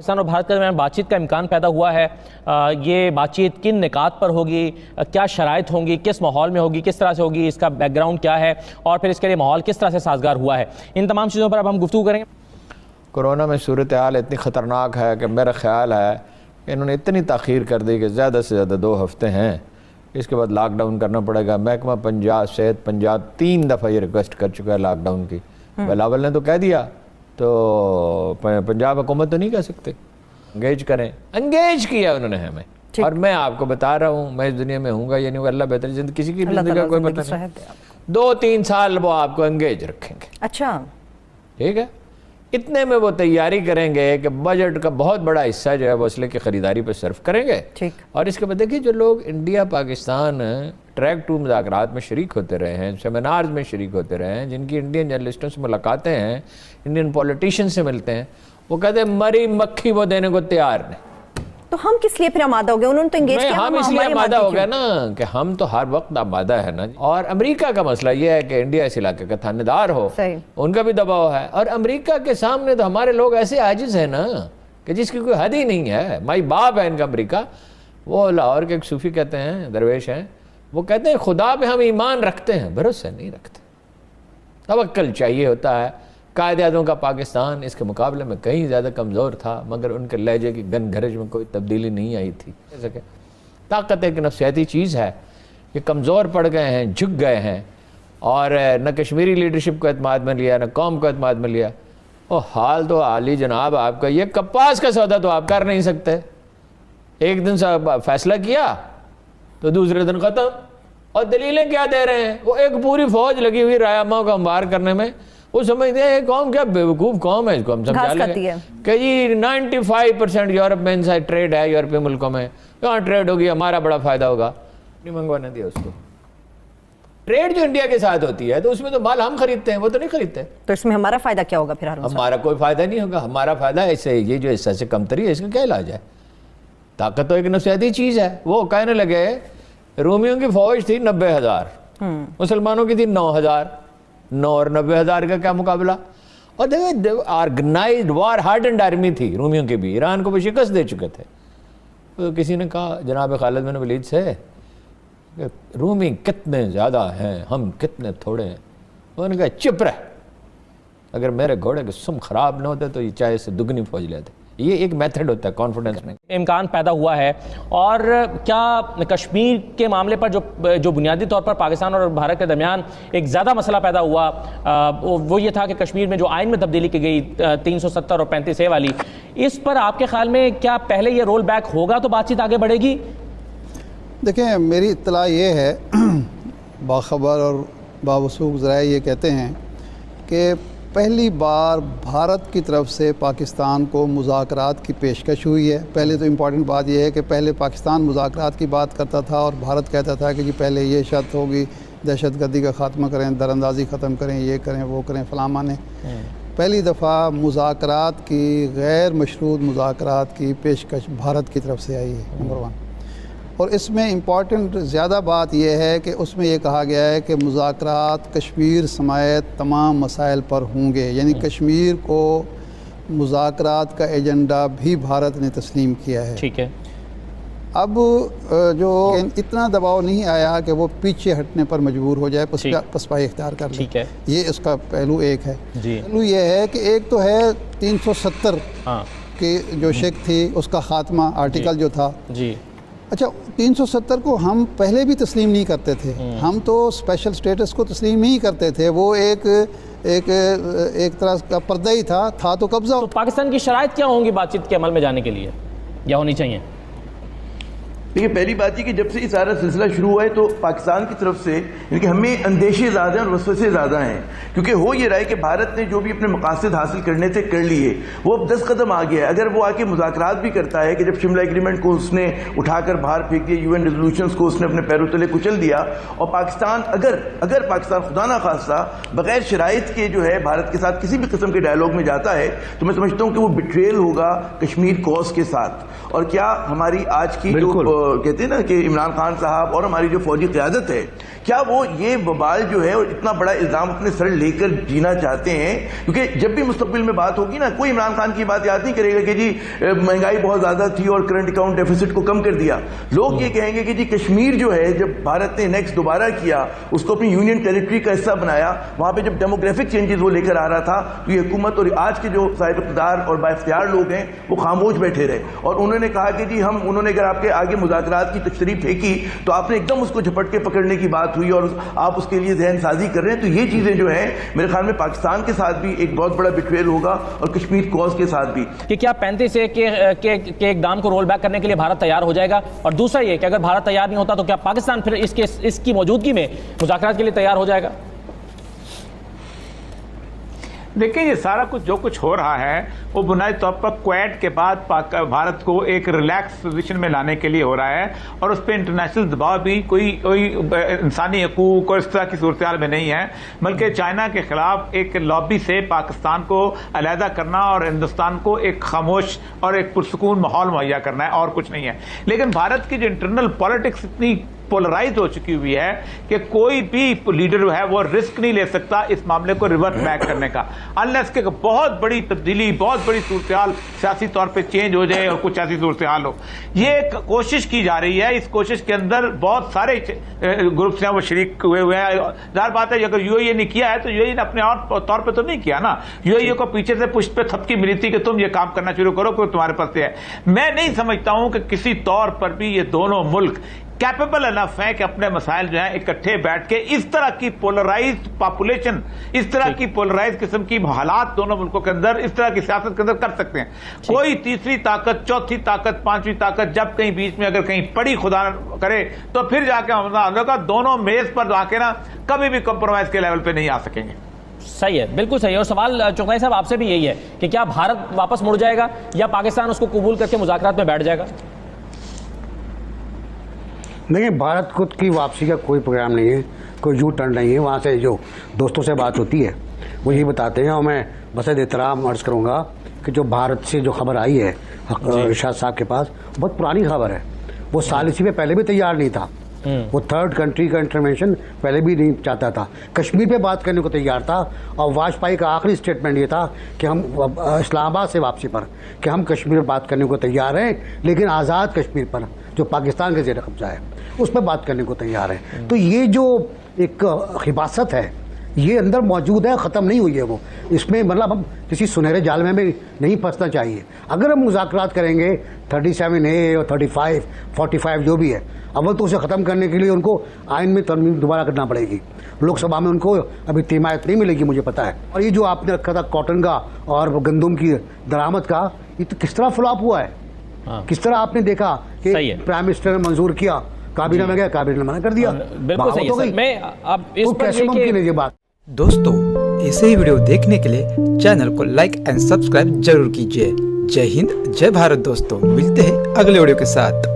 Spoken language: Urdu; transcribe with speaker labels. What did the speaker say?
Speaker 1: پاکستان اور بھارت کے درمیان بات چیت کا امکان پیدا ہوا ہے. یہ بات چیت کن نکات پر ہوگی, کیا شرائط ہوں گی, کس ماحول میں ہوگی, کس طرح سے ہوگی, اس کا بیک گراؤنڈ کیا ہے اور پھر اس کے لیے ماحول کس طرح سے سازگار ہوا ہے, ان تمام چیزوں پر اب ہم گفتگو کریں گے.
Speaker 2: کورونا میں صورتحال اتنی خطرناک ہے کہ میرا خیال ہے کہ انہوں نے اتنی تاخیر کر دی کہ زیادہ سے زیادہ 2 ہفتے ہیں, اس کے بعد لاک ڈاؤن کرنا پڑے گا. محکمہ پنجاب صحت پنجاب 3 دفعہ یہ ریکویسٹ کر چکا ہے لاک ڈاؤن کی. بلاول نے تو کہہ دیا, تو پنجاب حکومت تو نہیں کہہ سکتے. انگیج کریں, انگیج کیا انہوں نے ہمیں. اور میں آپ کو بتا رہا ہوں, میں اس دنیا میں ہوں گا یا نہیں, اللہ بہتر کسی کی زندگی کا کوئی پتہ نہیں. 2-3 سال وہ آپ کو انگیج رکھیں گے.
Speaker 3: اچھا
Speaker 2: ٹھیک ہے, اتنے میں وہ تیاری کریں گے کہ بجٹ کا بہت بڑا حصہ جو ہے وہ اسلحے کی خریداری پہ صرف کریں گے. اور اس کے بعد دیکھیے جو لوگ انڈیا پاکستان ٹریک 2 مذاکرات میں شریک ہوتے رہے ہیں, سیمینارز میں شریک ہوتے رہے ہیں, جن کی انڈین جرنلسٹوں سے ملاقاتیں ہیں, انڈین پولیٹیشین سے ملتے ہیں, وہ کہتے ہیں مری مکھی وہ دینے کو تیار نہیں.
Speaker 3: تو ہم کس لیے پھر آمادہ ہو گئے؟ انہوں نے تو انگیج کیا.
Speaker 2: ہم اس لیے آمادہ ہو گئے نا کہ ہم تو ہر وقت آمادہ ہے نا. اور امریکہ کا مسئلہ یہ ہے کہ انڈیا اس علاقے کا تھانہ دار ہو, ان کا بھی دباؤ ہے. اور امریکہ کے سامنے تو ہمارے لوگ ایسے عاجز ہیں نا کہ جس کی کوئی حد ہی نہیں ہے. مائی باپ ہے ان کا امریکہ. وہ لاہور کے ایک صوفی کہتے ہیں, درویش ہیں, وہ کہتے ہیں خدا پہ ہم ایمان رکھتے ہیں, بھروسہ نہیں رکھتے. توکل چاہیے ہوتا ہے. قائد اعظم کا پاکستان اس کے مقابلے میں کہیں زیادہ کمزور تھا, مگر ان کے لہجے کی گن گھرج میں کوئی تبدیلی نہیں آئی تھی. طاقت ایک نفسیاتی چیز ہے, یہ کمزور پڑ گئے ہیں, جھک گئے ہیں, اور نہ کشمیری لیڈرشپ کو اعتماد میں لیا, نہ قوم کو اعتماد میں لیا. اور حال تو عالی جناب آپ کا, یہ کپاس کا سودا تو آپ کر نہیں سکتے. ایک دن سے فیصلہ کیا تو دوسرے دن ختم. اور دلیلیں کیا دے رہے ہیں؟ وہ ایک پوری فوج لگی ہوئی رایاماؤں کو ہموار کرنے میں. وہ سمجھتے ہیں یہ قوم کیا بیوقوف قوم ہے, اس کو ہم سمجھا لیں گے کہ جی 95% یورپ میں انسائڈ ٹریڈ ہے, یورپی ملکوں میں کہاں ٹریڈ ہوگی, ہمارا بڑا فائدہ ہوگا. نہیں منگوانے دیا اس کو. ٹریڈ جو انڈیا کے ساتھ ہوتی ہے تو اس میں تو مال ہم خریدتے ہیں, وہ تو نہیں خریدتے.
Speaker 3: تو اس میں ہمارا فائدہ کیا ہوگا پھر؟
Speaker 2: ہمارا کوئی فائدہ نہیں ہوگا. ہمارا فائدہ ایسے یہ جو حصہ سے کمتری ہے اس کا کیا علاج ہے؟ طاقت تو ایک نفسیاتی چیز ہے. وہ کہنے لگے رومیوں کی فوج تھی 90,000, مسلمانوں کی تھی 9,000, 9 اور 90,000 کا کیا مقابلہ. اور دیکھیں آرگنائزڈ وار ہارڈنڈ آرمی تھی رومیوں کی بھی, ایران کو وہ شکست دے چکے تھے. تو کسی نے کہا جناب خالد بن ولید سے کہ رومی کتنے زیادہ ہیں, ہم کتنے تھوڑے ہیں. انہوں نے کہا چپ رہ, اگر میرے گھوڑے کے سم خراب نہ ہوتے تو یہ چاہے سے دگنی فوج لیتے. یہ ایک میتھڈ ہوتا ہے کانفیڈنس میں.
Speaker 1: امکان پیدا ہوا ہے. اور کیا کشمیر کے معاملے پر جو بنیادی طور پر پاکستان اور بھارت کے درمیان ایک زیادہ مسئلہ پیدا ہوا وہ یہ تھا کہ کشمیر میں جو آئین میں تبدیلی کی گئی 370 اور 35A والی, اس پر آپ کے خیال میں کیا پہلے یہ رول بیک ہوگا تو بات چیت آگے بڑھے گی؟
Speaker 4: دیکھیں میری اطلاع یہ ہے, باخبر اور باوثوق ذرائع یہ کہتے ہیں کہ پہلی بار بھارت کی طرف سے پاکستان کو مذاکرات کی پیشکش ہوئی ہے. پہلے تو امپورٹنٹ بات یہ ہے کہ پہلے پاکستان مذاکرات کی بات کرتا تھا اور بھارت کہتا تھا کہ جی پہلے یہ شرط ہوگی, دہشت گردی کا خاتمہ کریں, دراندازی ختم کریں, یہ کریں, وہ کریں, فلاں نے. پہلی دفعہ مذاکرات کی, غیر مشروط مذاکرات کی پیشکش بھارت کی طرف سے آئی ہے, نمبر 1. اور اس میں امپورٹنٹ زیادہ بات یہ ہے کہ اس میں یہ کہا گیا ہے کہ مذاکرات کشمیر سمیت تمام مسائل پر ہوں گے. یعنی کشمیر کو مذاکرات کا ایجنڈا بھی بھارت نے تسلیم کیا ہے.
Speaker 1: ٹھیک ہے.
Speaker 4: اب جو اتنا دباؤ نہیں آیا کہ وہ پیچھے ہٹنے پر مجبور ہو جائے, پسپائی اختیار کر لے. یہ اس کا پہلو ایک ہے. پہلو یہ ہے کہ ایک تو ہے 370 کی جو شک تھی اس کا خاتمہ, آرٹیکل جو تھا. اچھا 370 کو ہم پہلے بھی تسلیم نہیں کرتے تھے. ہم تو اسپیشل سٹیٹس کو تسلیم نہیں کرتے تھے. وہ ایک طرح کا پردہ ہی تھا تو قبضہ.
Speaker 1: تو پاکستان کی شرائط کیا ہوں گی بات چیت کے عمل میں جانے کے لیے یا ہونی چاہیے؟
Speaker 5: دیکھیے پہلی بات یہ کہ جب سے یہ سارا سلسلہ شروع ہوا ہے تو پاکستان کی طرف سے یعنی کہ ہمیں اندیشے زیادہ ہیں اور وسوسے زیادہ ہیں, کیونکہ ہو یہ رہا ہے کہ بھارت نے جو بھی اپنے مقاصد حاصل کرنے تھے کر لیے, وہ اب 10 قدم آ گیا ہے. اگر وہ آ کے مذاکرات بھی کرتا ہے کہ جب شملہ ایگریمنٹ کو اس نے اٹھا کر باہر پھینک دیا, UN ریزولوشنز کو اس نے اپنے پیروں تلے کچل دیا, اور پاکستان اگر پاکستان خدا نہ خواستہ بغیر شرائط کے جو ہے بھارت کے ساتھ کسی بھی قسم کے ڈائلاگ میں جاتا ہے تو میں سمجھتا ہوں کہ وہ بٹریل ہوگا کشمیر کوز کے ساتھ. اور کیا ہماری آج کی جو کہتے ہیں نا کہ عمران خان صاحب اور ہماری جو فوجی قیادت ہے کیا وہ یہ وبال جو ہے اور اتنا بڑا الزام اپنے سر لے کر جینا چاہتے ہیں؟ کیونکہ جب بھی مستقبل میں بات ہوگی نا، کوئی عمران خان کی بات یاد نہیں کرے گا کہ جی مہنگائی بہت زیادہ تھی اور کرنٹ اکاؤنٹ ڈیفیسٹ کو کم کر دیا. لوگ یہ کہیں گے کہ جی کشمیر جو ہے جب بھارت نے نیکسٹ دوبارہ کیا، اس کو اپنی یونین ٹیریٹری کا حصہ بنایا، وہاں پہ جب ڈیموگرافک چینجز وہ لے کر آ رہا تھا تو یہ حکومت اور آج کے جو صاحب اقتدار اور با اختیار لوگ ہیں وہ خاموش بیٹھے رہے، اور انہوں نے کہا کہ جی انہوں نے اگر آپ کے آگے مذاکرات کی تشریح پھینکی تو آپ نے ایک دم اس کو جھپٹ کے پکڑنے کی بات ہوئی اور آپ اس کے لیے ذہن سازی کر رہے ہیں. تو یہ چیزیں جو ہیں میرے خیال میں پاکستان کے ساتھ بھی ایک بہت بڑا بٹریل ہوگا اور کشمیر کوز کے ساتھ بھی.
Speaker 1: کہ کیا 35 کے اقدام کو رول بیک کرنے کے لیے بھارت تیار ہو جائے گا؟ اور دوسرا یہ کہ اگر بھارت تیار نہیں ہوتا تو کیا پاکستان پھر اس کی موجودگی میں مذاکرات کے لیے تیار ہو جائے گا؟
Speaker 6: دیکھیں یہ سارا کچھ جو کچھ ہو رہا ہے وہ بنیادی طور پر کویت کے بعد بھارت کو ایک ریلیکس پوزیشن میں لانے کے لیے ہو رہا ہے، اور اس پہ انٹرنیشنل دباؤ بھی کوئی انسانی حقوق اور اس طرح کی صورتحال میں نہیں ہے، بلکہ چائنا کے خلاف ایک لابی سے پاکستان کو علیحدہ کرنا اور ہندوستان کو ایک خاموش اور ایک پرسکون ماحول مہیا کرنا ہے، اور کچھ نہیں ہے. لیکن بھارت کی جو انٹرنل پالیٹکس اتنی پولرائز ہو چکی ہوئی ہے کہ کوئی بھی لیڈر جو ہے وہ رسک نہیں لے سکتا اس معاملے کو ریورٹ بیک کرنے کا، انلیس کہ بہت بڑی تبدیلی، بہت بڑی صورتحال سیاسی طور پہ چینج ہو جائے اور کچھ ایسی صورتحال ہو. یہ ایک کوشش کی جا رہی ہے، اس کوشش کے اندر بہت سارے گروپس ہیں وہ شریک ہوئے ہیں. ظاہر بات ہے اگر یو اے نے کیا ہے تو یو اے نے اپنے طور پہ تو نہیں کیا نا، یو اے کو پیچھے سے پشت پہ تھپکی ملی تھی کہ تم یہ کام کرنا شروع کرو کہ تمہارے پاس ہے. میں نہیں سمجھتا ہوں کہ کسی طور پر بھی یہ دونوں ملک کیپیبل انف ہے کہ اپنے مسائل جو ہیں اکٹھے بیٹھ کے اس طرح کی پولرائزڈ پاپولیشن، اس طرح کی پولرائزڈ قسم کی حالات دونوں ملکوں کے اندر، اس طرح کی سیاست کے اندر کر سکتے ہیں. کوئی تیسری طاقت، چوتھی طاقت، پانچویں طاقت جب کہیں بیچ میں اگر کہیں پڑی خدا کرے تو پھر جا کے ہم دونوں میز پر آ کے نا کبھی بھی کمپرومائز کے لیول پہ نہیں آ سکیں گے.
Speaker 1: صحیح ہے، بالکل صحیح ہے. اور سوال چغتائی صاحب آپ سے بھی یہی ہے کہ کیا بھارت واپس مڑ جائے گا یا پاکستان اس کو قبول کر کے مذاکرات میں بیٹھ جائے گا؟
Speaker 7: دیکھیں بھارت خود کی واپسی کا کوئی پروگرام نہیں ہے، کوئی یو ٹرن نہیں ہے. وہاں سے جو دوستوں سے بات ہوتی ہے وہ یہی بتاتے ہیں، اور میں بس احترام عرض کروں گا کہ جو بھارت سے جو خبر آئی ہے ارشاد صاحب کے پاس بہت پرانی خبر ہے. وہ ثالثی پہ پہلے بھی تیار نہیں تھا، وہ تھرڈ کنٹری کا انٹرونشن پہلے بھی نہیں چاہتا تھا، کشمیر پہ بات کرنے کو تیار تھا. اور واجپئی کا آخری اسٹیٹمنٹ یہ تھا کہ ہم اسلام آباد سے واپسی پر کہ ہم کشمیر پہ بات کرنے کو تیار ہیں، لیکن آزاد کشمیر پر جو پاکستان کے زیر قبضہ ہے اس پہ بات کرنے کو تیار ہے. تو یہ جو ایک خباثت ہے یہ اندر موجود ہے، ختم نہیں ہوئی ہے. وہ اس میں مطلب ہم کسی سنہرے جال میں نہیں پھنسنا چاہیے. اگر ہم مذاکرات کریں گے 37A اور 35 45 جو بھی ہے، اول تو اسے ختم کرنے کے لیے ان کو آئین میں ترمیم دوبارہ کرنا پڑے گی. لوک سبھا میں ان کو ابھی حمایت نہیں ملے گی مجھے پتا ہے. اور یہ جو آپ نے رکھا تھا کاٹن کا اور گندم کی درآمد کا، یہ تو کس طرح فلاپ ہوا ہے، کس طرح آپ نے دیکھا کہ پرائم منسٹر نے منظور کیا، کابینہ میں گیا، کابینہ نے منع کر دیا.
Speaker 1: بالکل صحیح ہے. میں اب اس پر
Speaker 7: کیسے ممکن ہے یہ بات؟
Speaker 8: دوستو ایسے ہی ویڈیو دیکھنے کے لیے چینل کو لائک اینڈ سبسکرائب ضرور کیجیے. جے ہند جے بھارت. دوستو ملتے ہیں اگلے ویڈیو کے ساتھ.